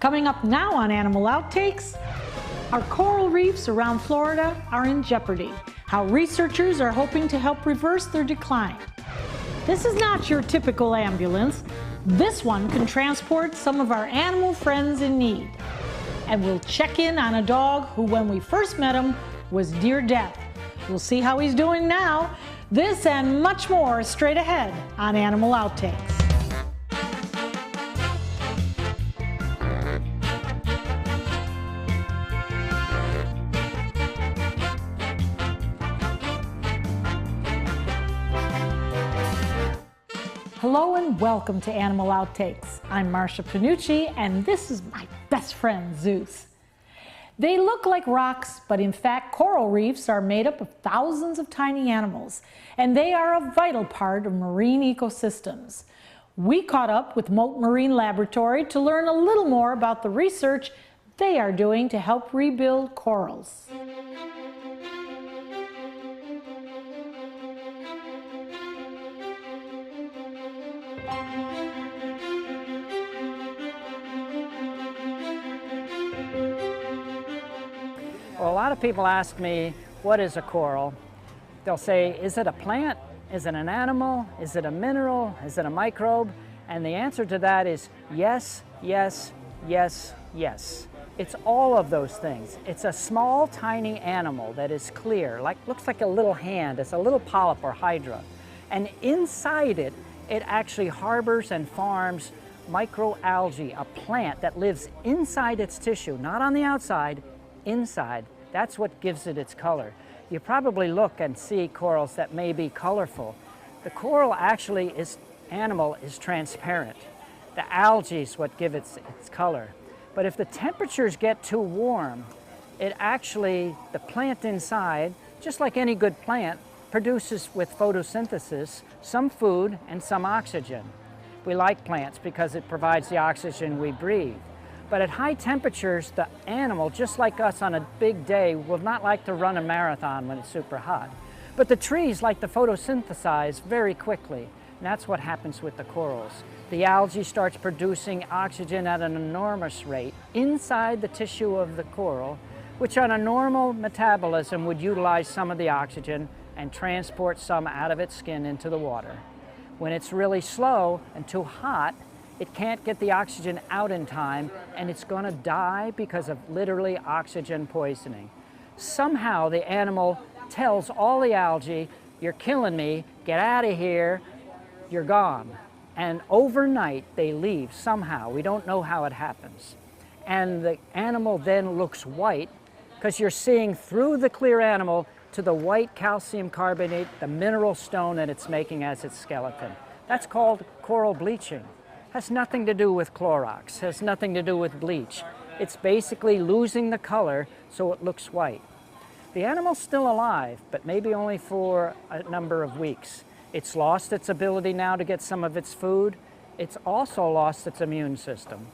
Coming up now on Animal Outtakes, our coral reefs around Florida are in jeopardy. How researchers are hoping to help reverse their decline. This is not your typical ambulance. This one can transport some of our animal friends in need. And we'll check in on a dog who, when we first met him, was near death. We'll see how he's doing now. This and much more straight ahead on Animal Outtakes. Hello and welcome to Animal Outtakes. I'm Marcia Panucci and this is my best friend, Zeus. They look like rocks, but in fact coral reefs are made up of thousands of tiny animals, and they are a vital part of marine ecosystems. We caught up with Mote Marine Laboratory to learn a little more about the research they are doing to help rebuild corals. Well, a lot of people ask me, what is a coral? They'll say, is it a plant? Is it an animal? Is it a mineral? Is it a microbe? And the answer to that is yes, yes, yes, yes. It's all of those things. It's a small, tiny animal that is clear, looks like a little hand. It's a little polyp or hydra. And inside it, it actually harbors and farms microalgae, a plant that lives inside its tissue, not on the outside, inside. That's what gives it its color. You probably look and see corals that may be colorful. The coral animal is transparent. The algae is what give its color. But if the temperatures get too warm, the plant inside, just like any good plant, produces with photosynthesis some food and some oxygen. We like plants because it provides the oxygen we breathe. But at high temperatures, the animal, just like us on a big day, will not like to run a marathon when it's super hot. But the trees like to photosynthesize very quickly, and that's what happens with the corals. The algae starts producing oxygen at an enormous rate inside the tissue of the coral, which on a normal metabolism would utilize some of the oxygen and transport some out of its skin into the water. When it's really slow and too hot, it can't get the oxygen out in time, and it's going to die because of literally oxygen poisoning. Somehow the animal tells all the algae, you're killing me, get out of here, you're gone. And overnight they leave somehow. We don't know how it happens. And the animal then looks white because you're seeing through the clear animal to the white calcium carbonate, the mineral stone that it's making as its skeleton. That's called coral bleaching. Has nothing to do with Clorox, has nothing to do with bleach. It's basically losing the color so it looks white. The animal's still alive, but maybe only for a number of weeks. It's lost its ability now to get some of its food. It's also lost its immune system.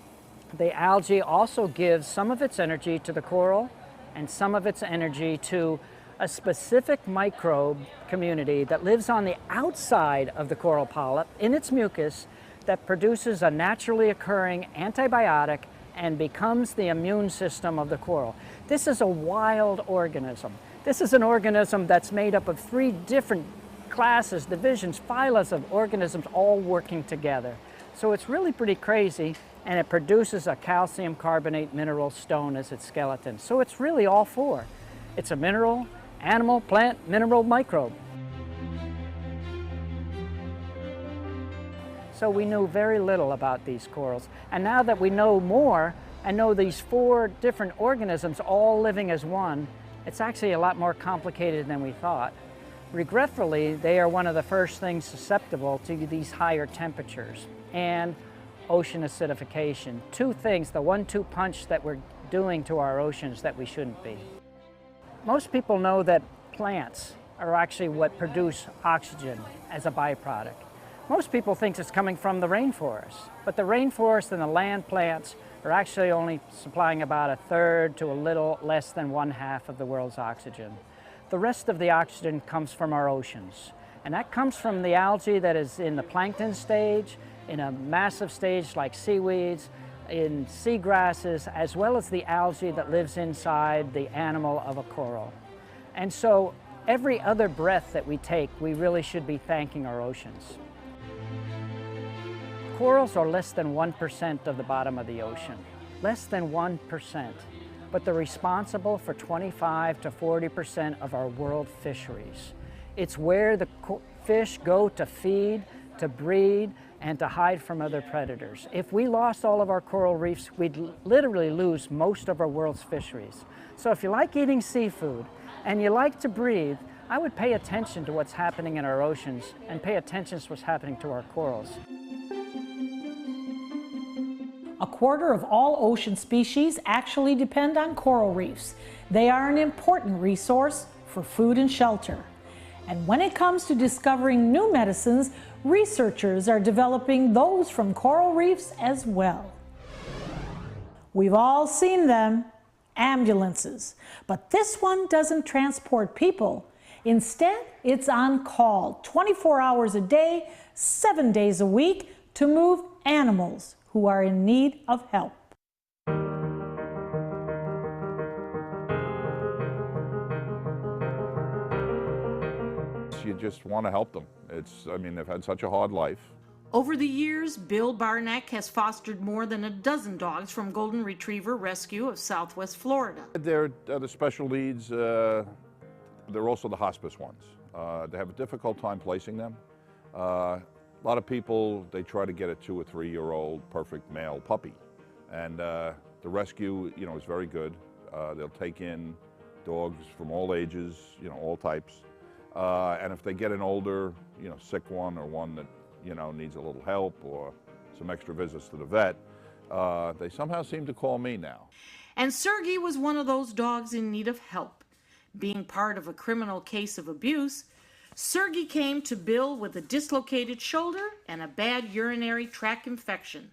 The algae also gives some of its energy to the coral and some of its energy to a specific microbe community that lives on the outside of the coral polyp in its mucus that produces a naturally occurring antibiotic and becomes the immune system of the coral. This is a wild organism. This is an organism that's made up of 3 different classes, divisions, phyla of organisms all working together. So it's really pretty crazy, and it produces a calcium carbonate mineral stone as its skeleton. So it's really all 4. It's a mineral, animal, plant, mineral, microbe. So we knew very little about these corals. And now that we know more and know these 4 different organisms all living as one, it's actually a lot more complicated than we thought. Regretfully, they are one of the first things susceptible to these higher temperatures and ocean acidification. 2 things, the 1-2 punch that we're doing to our oceans that we shouldn't be. Most people know that plants are actually what produce oxygen as a byproduct. Most people think it's coming from the rainforest, but the rainforest and the land plants are actually only supplying about 1/3 to a little less than 1/2 of the world's oxygen. The rest of the oxygen comes from our oceans, and that comes from the algae that is in the plankton stage, in a massive stage like seaweeds, in seagrasses, as well as the algae that lives inside the animal of a coral. And so every other breath that we take, we really should be thanking our oceans. Corals are less than 1% of the bottom of the ocean, less than 1%, but they're responsible for 25 to 40% of our world fisheries. It's where the fish go to feed, to breed, and to hide from other predators. If we lost all of our coral reefs, we'd literally lose most of our world's fisheries. So if you like eating seafood and you like to breathe, I would pay attention to what's happening in our oceans and pay attention to what's happening to our corals. A quarter of all ocean species actually depend on coral reefs. They are an important resource for food and shelter. And when it comes to discovering new medicines, researchers are developing those from coral reefs as well. We've all seen them, ambulances, but this one doesn't transport people. Instead, it's on call 24 hours a day, 7 days a week to move animals who are in need of help. You just want to help them. I mean, they've had such a hard life. Over the years, Bill Barnack has fostered more than a dozen dogs from Golden Retriever Rescue of Southwest Florida. They're the special needs. They're also the hospice ones. They have a difficult time placing them. A lot of people, they try to get a 2 or 3 year old perfect male puppy. And the rescue, is very good. They'll take in dogs from all ages, all types. And if they get an older, sick one or one that, needs a little help or some extra visits to the vet, they somehow seem to call me now. And Sergey was one of those dogs in need of help. Being part of a criminal case of abuse, Sergey came to Bill with a dislocated shoulder and a bad urinary tract infection.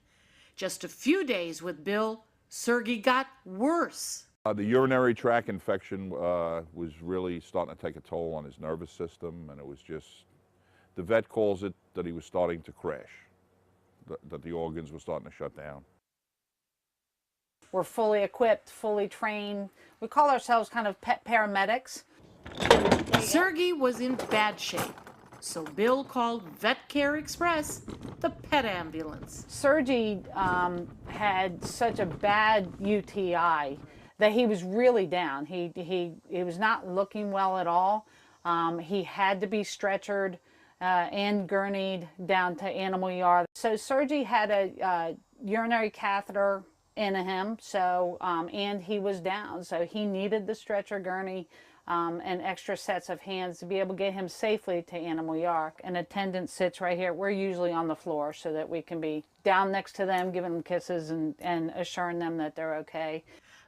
Just a few days with Bill, Sergey got worse. The urinary tract infection was really starting to take a toll on his nervous system, and it was just, the vet calls it that he was starting to crash, that the organs were starting to shut down. We're fully equipped, fully trained. We call ourselves kind of pet paramedics. Sergey was in bad shape, so Bill called Vet Care Express the pet ambulance. Sergey had such a bad UTI that he was really down. He was not looking well at all. He had to be stretchered and gurneyed down to Animal Yard. So Sergey had a urinary catheter in him, so and he was down, so he needed the stretcher, gurney, and extra sets of hands to be able to get him safely to Animal Yard. An attendant sits right here. We're usually on the floor so that we can be down next to them, giving them kisses and assuring them that they're okay.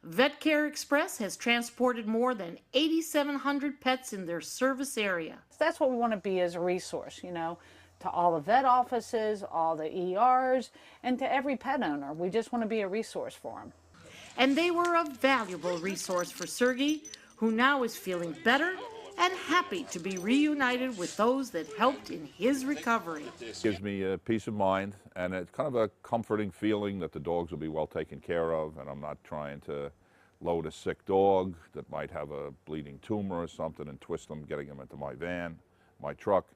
Vet Care Express has transported more than 8,700 pets in their service area. That's what we want to be as a resource, to all the vet offices, all the ERs, and to every pet owner. We just want to be a resource for them. And they were a valuable resource for Sergey, who now is feeling better and happy to be reunited with those that helped in his recovery. It gives me a peace of mind, and it's kind of a comforting feeling that the dogs will be well taken care of, and I'm not trying to load a sick dog that might have a bleeding tumor or something and twist them, getting them into my van, my truck.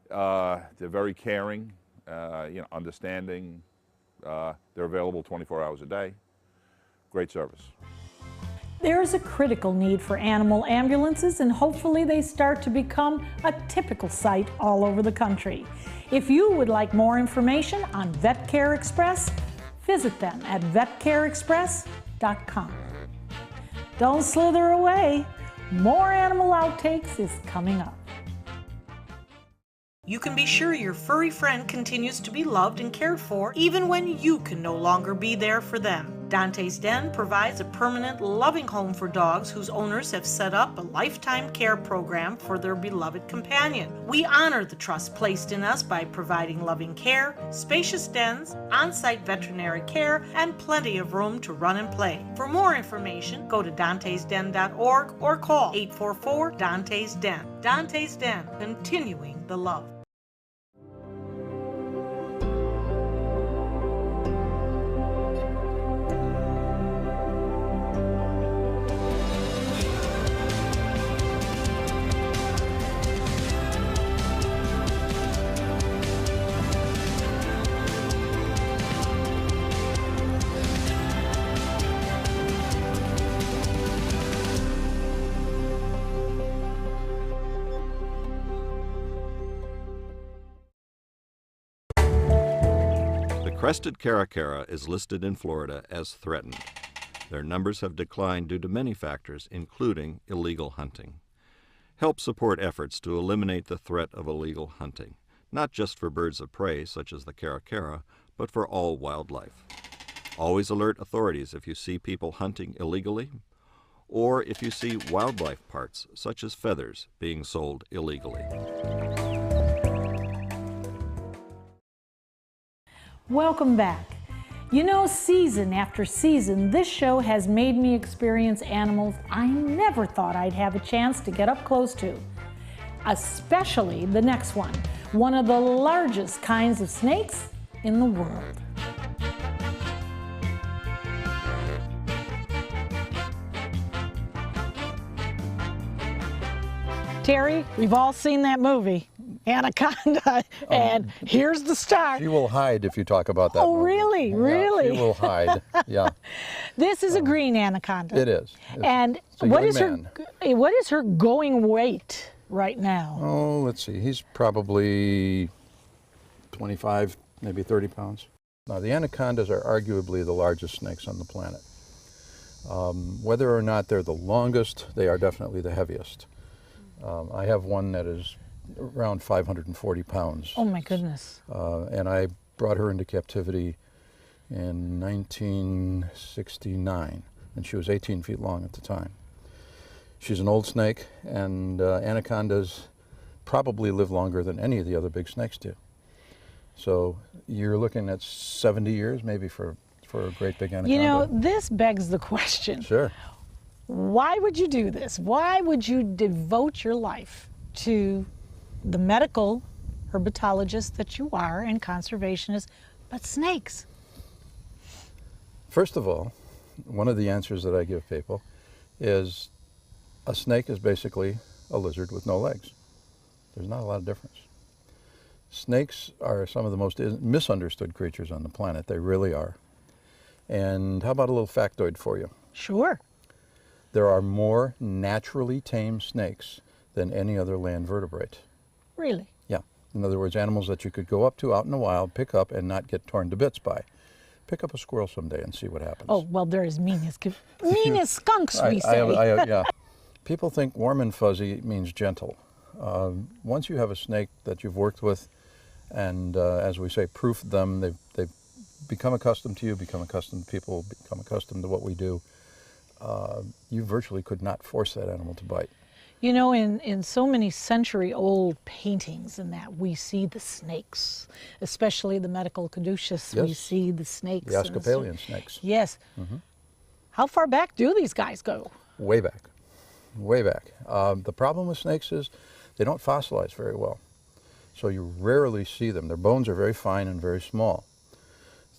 They're very caring, understanding. They're available 24 hours a day. Great service. There is a critical need for animal ambulances, and hopefully they start to become a typical sight all over the country. If you would like more information on Vet Care Express, visit them at vetcareexpress.com. Don't slither away. More Animal Outtakes is coming up. You can be sure your furry friend continues to be loved and cared for even when you can no longer be there for them. Dante's Den provides a permanent, loving home for dogs whose owners have set up a lifetime care program for their beloved companion. We honor the trust placed in us by providing loving care, spacious dens, on-site veterinary care, and plenty of room to run and play. For more information, go to dantesden.org or call 844-DANTES-DEN. Dante's Den, continuing the love. Crested caracara is listed in Florida as threatened. Their numbers have declined due to many factors, including illegal hunting. Help support efforts to eliminate the threat of illegal hunting, not just for birds of prey such as the caracara, but for all wildlife. Always alert authorities if you see people hunting illegally, or if you see wildlife parts, such as feathers, being sold illegally. Welcome back. You know, season after season, this show has made me experience animals I never thought I'd have a chance to get up close to. Especially the next one of the largest kinds of snakes in the world. Terry, we've all seen that movie, Anaconda, and here's the star. She will hide if you talk about that Oh, movie. really? Yeah, Really? she will hide, yeah. This is a green anaconda. It is. And a what young is man. what is her going weight right now? Oh, let's see. He's probably 25, maybe 30 pounds. Now, the anacondas are arguably the largest snakes on the planet. Whether or not they're the longest, they are definitely the heaviest. I have one that is around 540 pounds. Oh my goodness. And I brought her into captivity in 1969, and she was 18 feet long at the time. She's an old snake, and anacondas probably live longer than any of the other big snakes do. So you're looking at 70 years maybe for a great big anaconda. You know, this begs the question. Sure. Why would you do this? Why would you devote your life to the medical herpetologist that you are and conservationist, but snakes? First of all, one of the answers that I give people is a snake is basically a lizard with no legs. There's not a lot of difference. Snakes are some of the most misunderstood creatures on the planet. They really are. And how about a little factoid for you? Sure. There are more naturally tame snakes than any other land vertebrate. Really? Yeah. In other words, animals that you could go up to out in the wild, pick up, and not get torn to bits by. Pick up a squirrel someday and see what happens. Oh, well, they're as mean as skunks, we say. Yeah. People think warm and fuzzy means gentle. Once you have a snake that you've worked with and, as we say, proofed them, they've become accustomed to you, become accustomed to people, become accustomed to what we do, you virtually could not force that animal to bite. You know, in so many century-old paintings and that, we see the snakes, especially the medical caduceus, we Yes. see the snakes. The Episcopalian snakes. Yes. How far back do these guys go? Way back. Way back. The problem with snakes is they don't fossilize very well. So you rarely see them. Their bones are very fine and very small.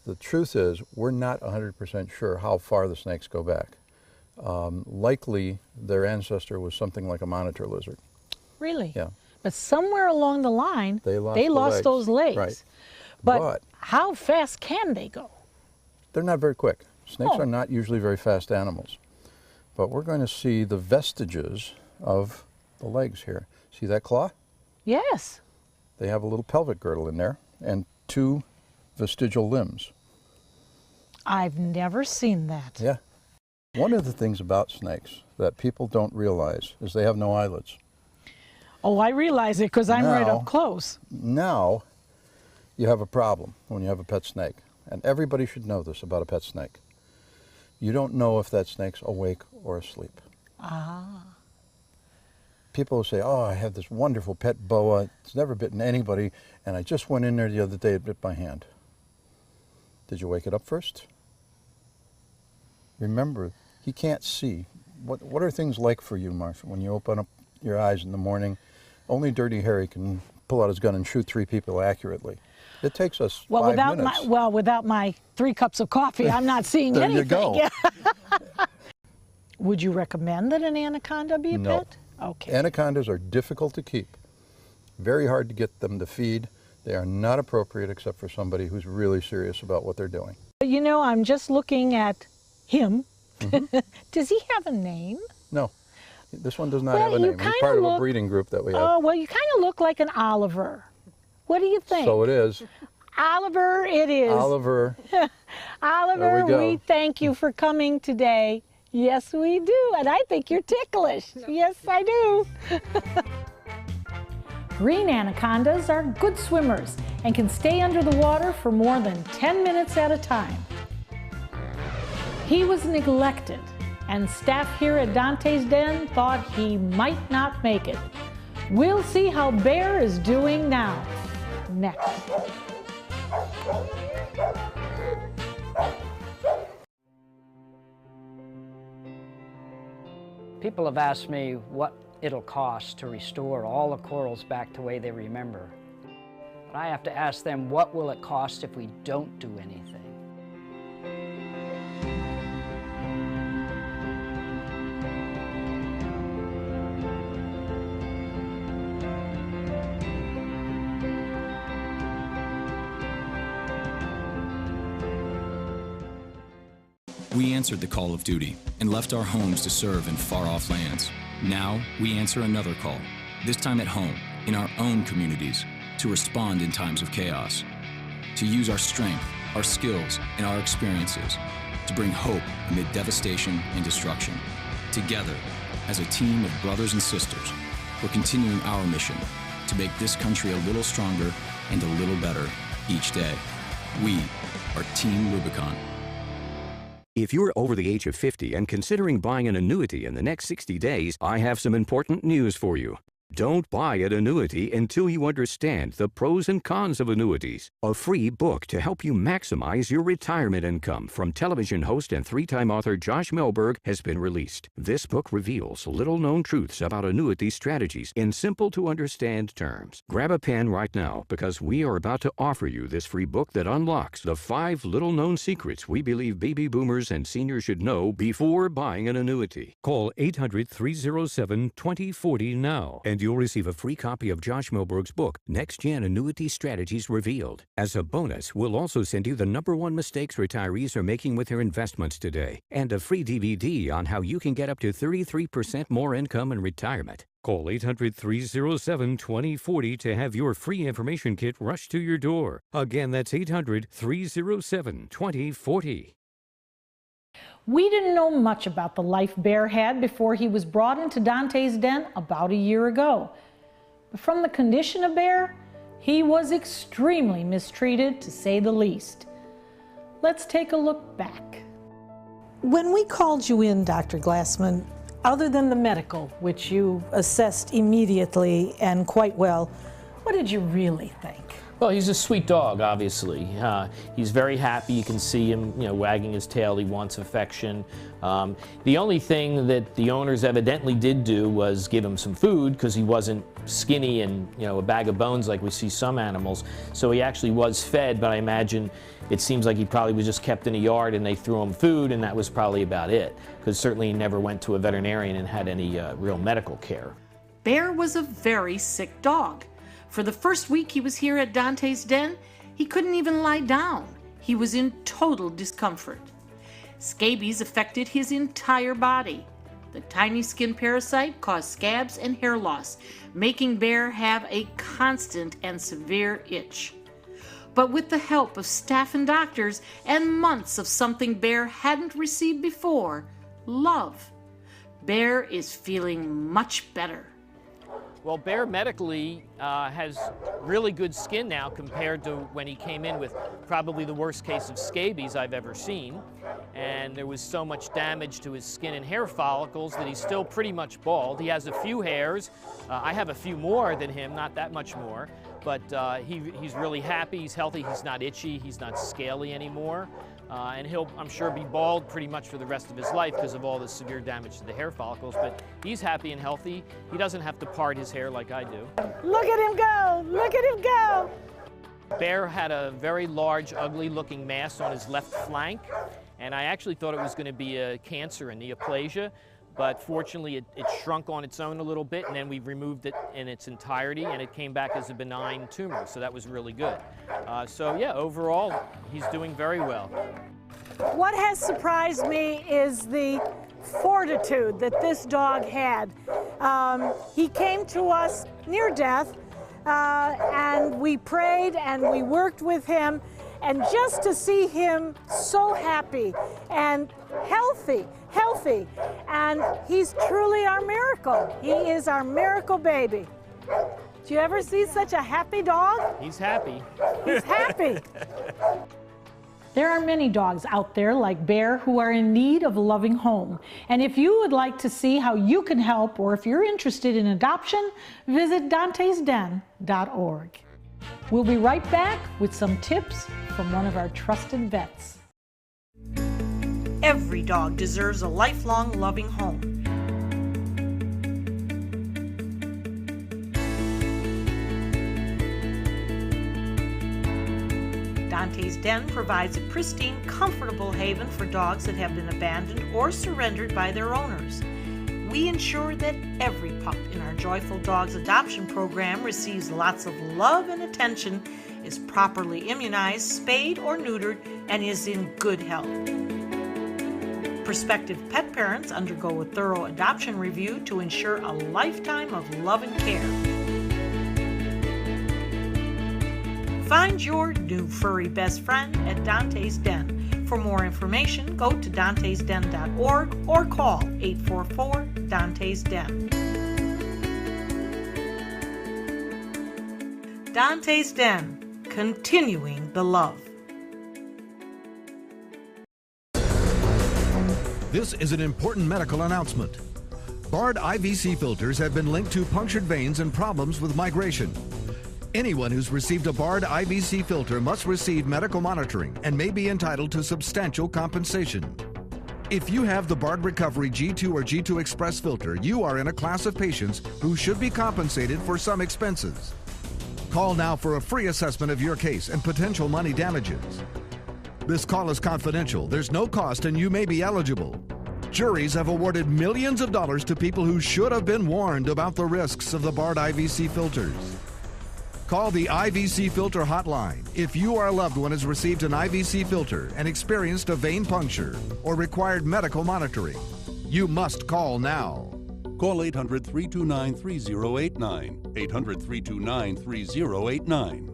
The truth is, we're not 100% sure how far the snakes go back. Likely, their ancestor was something like a monitor lizard. Really? Yeah. But somewhere along the line, They lost the those legs. Right. But how fast can they go? They're not very quick. Snakes Oh. are not usually very fast animals. But we're going to see the vestiges of the legs here. See that claw? Yes. They have a little pelvic girdle in there and two vestigial limbs. I've never seen that. Yeah. One of the things about snakes that people don't realize is they have no eyelids. Oh, I realize it because I'm right Now- up close. Now you have a problem when you have a pet snake. And everybody should know this about a pet snake. You don't know if that snake's awake or asleep. People will say, oh, I have this wonderful pet boa. It's never bitten anybody. And I just went in there the other day, it bit my hand. Did you wake it up first? Remember, he can't see. What are things like for you, Martha, when you open up your eyes in the morning? Only Dirty Harry can pull out his gun and shoot 3 people accurately. It takes us 5 minutes. Without my 3 cups of coffee, I'm not seeing There anything. you go. Would you recommend that an anaconda be a No. pet? Okay. Anacondas are difficult to keep. Very hard to get them to feed. They are not appropriate except for somebody who's really serious about what they're doing. You know, I'm just looking at him. Does he have a name? No, this one does not Well, have a you name. He's kinda part of a look- breeding group that we have. Oh, well, you kind of look like an Oliver. What do you think? So it is. Oliver, it is. Oliver. Oliver, There we go. we thank you for coming today. Yes, we do. And I think you're ticklish. Yes, I do. Green anacondas are good swimmers and can stay under the water for more than 10 minutes at a time. He was neglected, and staff here at Dante's Den thought he might not make it. We'll see how Bear is doing now. Next. People have asked me what it'll cost to restore all the corals back to the way they remember. But I have to ask them, what will it cost if we don't do anything? We answered the call of duty and left our homes to serve in far-off lands. Now, we answer another call, this time at home, in our own communities, to respond in times of chaos, to use our strength, our skills, and our experiences to bring hope amid devastation and destruction. Together, as a team of brothers and sisters, we're continuing our mission to make this country a little stronger and a little better each day. We are Team Rubicon. If you're over the age of 50 and considering buying an annuity in the next 60 days, I have some important news for you. Don't buy an annuity until you understand the pros and cons of annuities. A free book to help you maximize your retirement income from television host and three-time author Josh Melberg has been released. This book reveals little-known truths about annuity strategies in simple-to-understand terms. Grab a pen right now because we are about to offer you this free book that unlocks the 5 little-known secrets we believe baby boomers and seniors should know before buying an annuity. Call 800-307-2040 now, and you'll receive a free copy of Josh Melberg's book, Next Gen Annuity Strategies Revealed. As a bonus, we'll also send you the #1 mistakes retirees are making with their investments today, and a free DVD on how you can get up to 33% more income in retirement. Call 800-307-2040 to have your free information kit rushed to your door. Again, that's 800-307-2040. We didn't know much about the life Bear had before he was brought into Dante's Den about a year ago. But from the condition of Bear, he was extremely mistreated, to say the least. Let's take a look back. When we called you in, Dr. Glassman, other than the medical, which you assessed immediately and quite well, what did you really think? Well, he's a sweet dog, obviously. He's very happy. You can see him, wagging his tail. He wants affection. The only thing that the owners evidently did do was give him some food because he wasn't skinny and, a bag of bones like we see some animals. So he actually was fed, but I imagine it seems like he probably was just kept in a yard and they threw him food, and that was probably about it, because certainly he never went to a veterinarian and had any real medical care. Bear was a very sick dog. For the first week he was here at Dante's Den, he couldn't even lie down. He was in total discomfort. Scabies affected his entire body. The tiny skin parasite caused scabs and hair loss, making Bear have a constant and severe itch. But with the help of staff and doctors and months of something Bear hadn't received before, love, Bear is feeling much better. Well, Bear medically has really good skin now compared to when he came in with probably the worst case of scabies I've ever seen. And there was so much damage to his skin and hair follicles that he's still pretty much bald. He has a few hairs. I have a few more than him, not that much more. But he's really happy, he's healthy, he's not itchy, he's not scaly anymore. And he'll, I'm sure, be bald pretty much for the rest of his life because of all the severe damage to the hair follicles, but he's happy and healthy. He doesn't have to part his hair like I do. Look at him go! Look at him go! Bear had a very large, ugly-looking mass on his left flank, and I actually thought it was going to be a cancer, a neoplasia, but fortunately it shrunk on its own a little bit, and then we removed it in its entirety, and it came back as a benign tumor, so that was really good. So yeah, overall, he's doing very well. What has surprised me is the fortitude that this dog had. He came to us near death, and we prayed and we worked with him. And just to see him so happy and healthy, and he's truly our miracle. He is our miracle baby. Do you ever see such a happy dog? He's happy. He's happy. There are many dogs out there like Bear who are in need of a loving home. And if you would like to see how you can help, or if you're interested in adoption, visit dantesden.org. We'll be right back with some tips from one of our trusted vets. Every dog deserves a lifelong loving home. Dante's Den provides a pristine, comfortable haven for dogs that have been abandoned or surrendered by their owners. We ensure that every pup in our Joyful Dogs adoption program receives lots of love and attention, is properly immunized, spayed or neutered, and is in good health. Prospective pet parents undergo a thorough adoption review to ensure a lifetime of love and care. Find your new furry best friend at Dante's Den. For more information, go to dantesden.org or call 844-DANTES-DEN. Dante's Den, continuing the love. This is an important medical announcement. Barred IVC filters have been linked to punctured veins and problems with migration. Anyone who's received a Bard IVC filter must receive medical monitoring and may be entitled to substantial compensation. If you have the Bard Recovery G2 or G2 Express filter, you are in a class of patients who should be compensated for some expenses. Call now for a free assessment of your case and potential money damages. This call is confidential, there's no cost, and you may be eligible. Juries have awarded millions of dollars to people who should have been warned about the risks of the Bard IVC filters. Call the IVC Filter Hotline if you or a loved one has received an IVC filter and experienced a vein puncture or required medical monitoring. You must call now. Call 800-329-3089. 800-329-3089.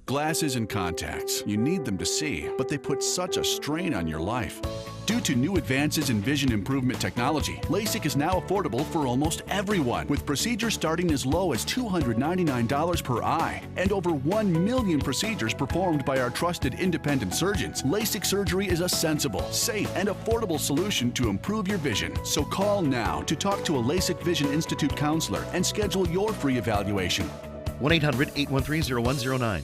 Glasses and contacts. You need them to see, but they put such a strain on your life. Due to new advances in vision improvement technology, LASIK is now affordable for almost everyone, with procedures starting as low as $299 per eye. And over 1 million procedures performed by our trusted independent surgeons. LASIK surgery is a sensible, safe, and affordable solution to improve your vision. So call now to talk to a LASIK Vision Institute counselor and schedule your free evaluation. 1-800-813-0109.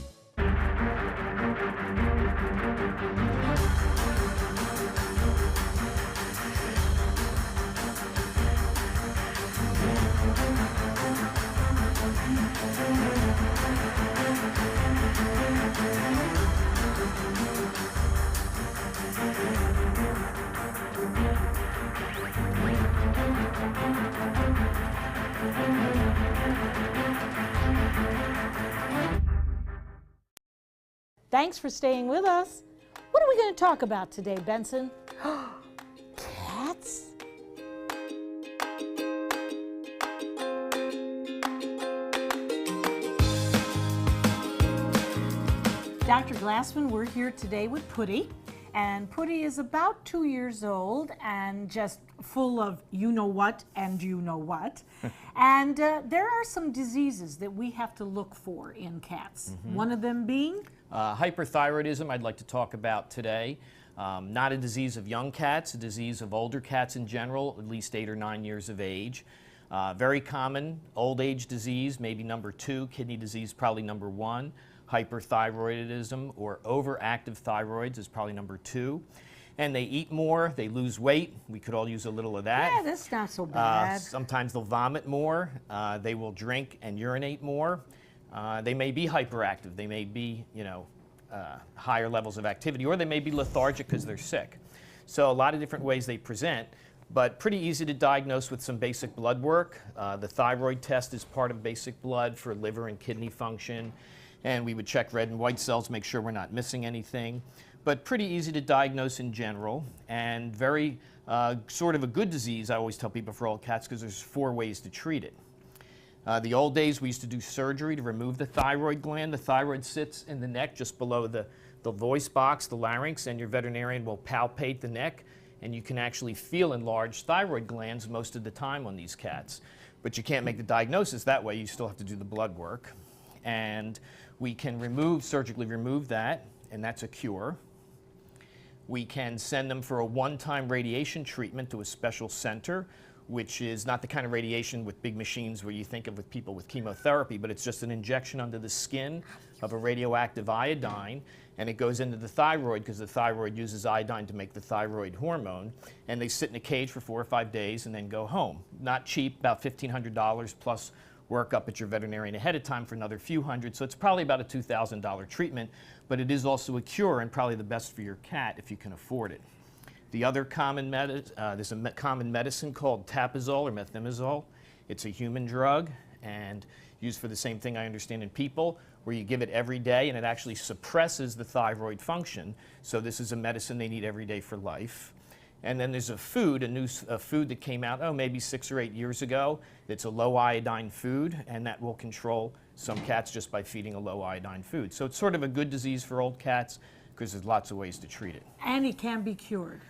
Thanks for staying with us. What are we going to talk about today, Benson? Cats? Dr. Glassman, we're here today with Putty. And Putty is about 2 years old and just full of you know what and you know what. And there are some diseases that we have to look for in cats. One of them being? Hyperthyroidism I'd like to talk about today. Not a disease of young cats, a disease of older cats in general, at least 8 or 9 years of age. Very common old age disease, maybe number 2, kidney disease probably number 1. Hyperthyroidism or overactive thyroids is probably number 2. And they eat more, they lose weight. We could all use a little of that. Yeah, that's not so bad. Sometimes they'll vomit more. They will drink and urinate more. They may be hyperactive. They may be, higher levels of activity, or they may be lethargic because they're sick. So a lot of different ways they present, but pretty easy to diagnose with some basic blood work. The thyroid test is part of basic blood for liver and kidney function. And we would check red and white cells, make sure we're not missing anything. But pretty easy to diagnose in general, and very Sort of a good disease, I always tell people, for old cats, because there's 4 ways to treat it. The old days, we used to do surgery to remove the thyroid gland. The thyroid sits in the neck just below the voice box, the larynx, and your veterinarian will palpate the neck, and you can actually feel enlarged thyroid glands most of the time on these cats. But you can't make the diagnosis that way. You still have to do the blood work. And we can surgically remove that, and that's a cure. We can send them for a one-time radiation treatment to a special center, which is not the kind of radiation with big machines where you think of with people with chemotherapy, but it's just an injection under the skin of a radioactive iodine, and it goes into the thyroid because the thyroid uses iodine to make the thyroid hormone, and they sit in a cage for 4 or 5 days and then go home. Not cheap, about $1,500 plus work up at your veterinarian ahead of time for another few hundred, so it's probably about a $2,000 treatment, but it is also a cure and probably the best for your cat if you can afford it. The other common there's a common medicine called Tapazole or methimazole. It's a human drug and used for the same thing I understand in people, where you give it every day and it actually suppresses the thyroid function. So this is a medicine they need every day for life. And then there's a food, a food that came out, maybe 6 or 8 years ago. It's a low iodine food, and that will control some cats just by feeding a low iodine food. So it's sort of a good disease for old cats because there's lots of ways to treat it. And it can be cured.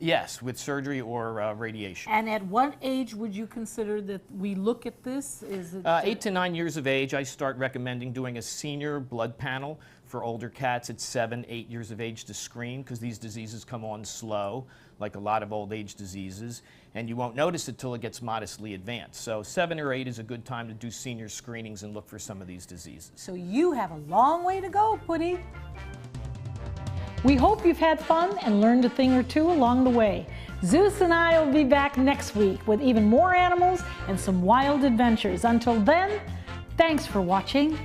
Yes, with surgery or radiation. And at what age would you consider that we look at this? Is it 8 to 9 years of age, I start recommending doing a senior blood panel for older cats at 7, 8 years of age to screen, because these diseases come on slow, like a lot of old age diseases, and you won't notice it till it gets modestly advanced. So 7 or 8 is a good time to do senior screenings and look for some of these diseases. So you have a long way to go, Putty. We hope you've had fun and learned a thing or two along the way. Zeus and I will be back next week with even more animals and some wild adventures. Until then, thanks for watching.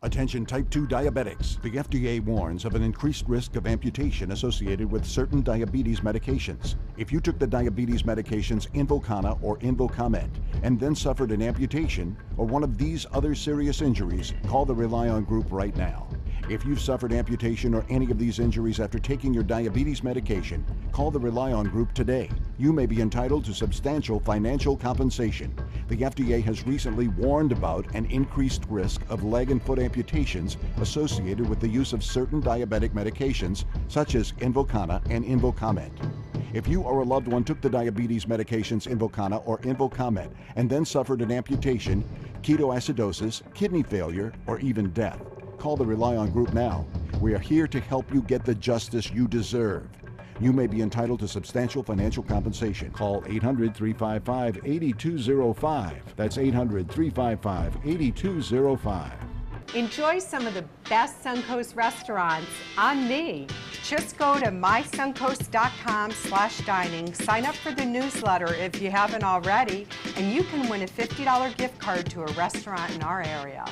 Attention type 2 diabetics. The FDA warns of an increased risk of amputation associated with certain diabetes medications. If you took the diabetes medications Invokana or Invokamet and then suffered an amputation or one of these other serious injuries, call the Rely On Group right now. If you've suffered amputation or any of these injuries after taking your diabetes medication, call the Rely On Group today. You may be entitled to substantial financial compensation. The FDA has recently warned about an increased risk of leg and foot amputations associated with the use of certain diabetic medications such as Invokana and Invokamet. If you or a loved one took the diabetes medications Invokana or Invokamet and then suffered an amputation, ketoacidosis, kidney failure, or even death, call the Rely On Group now. We are here to help you get the justice you deserve. You may be entitled to substantial financial compensation. Call 800-355-8205. That's 800-355-8205. Enjoy some of the best Suncoast restaurants on me. Just go to mysuncoast.com/dining, sign up for the newsletter if you haven't already, and you can win a $50 gift card to a restaurant in our area.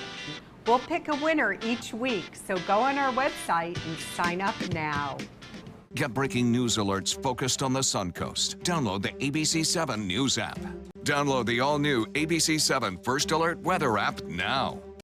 We'll pick a winner each week, so go on our website and sign up now. Get breaking news alerts focused on the Suncoast. Download the ABC7 News app. Download the all-new ABC7 First Alert Weather app now.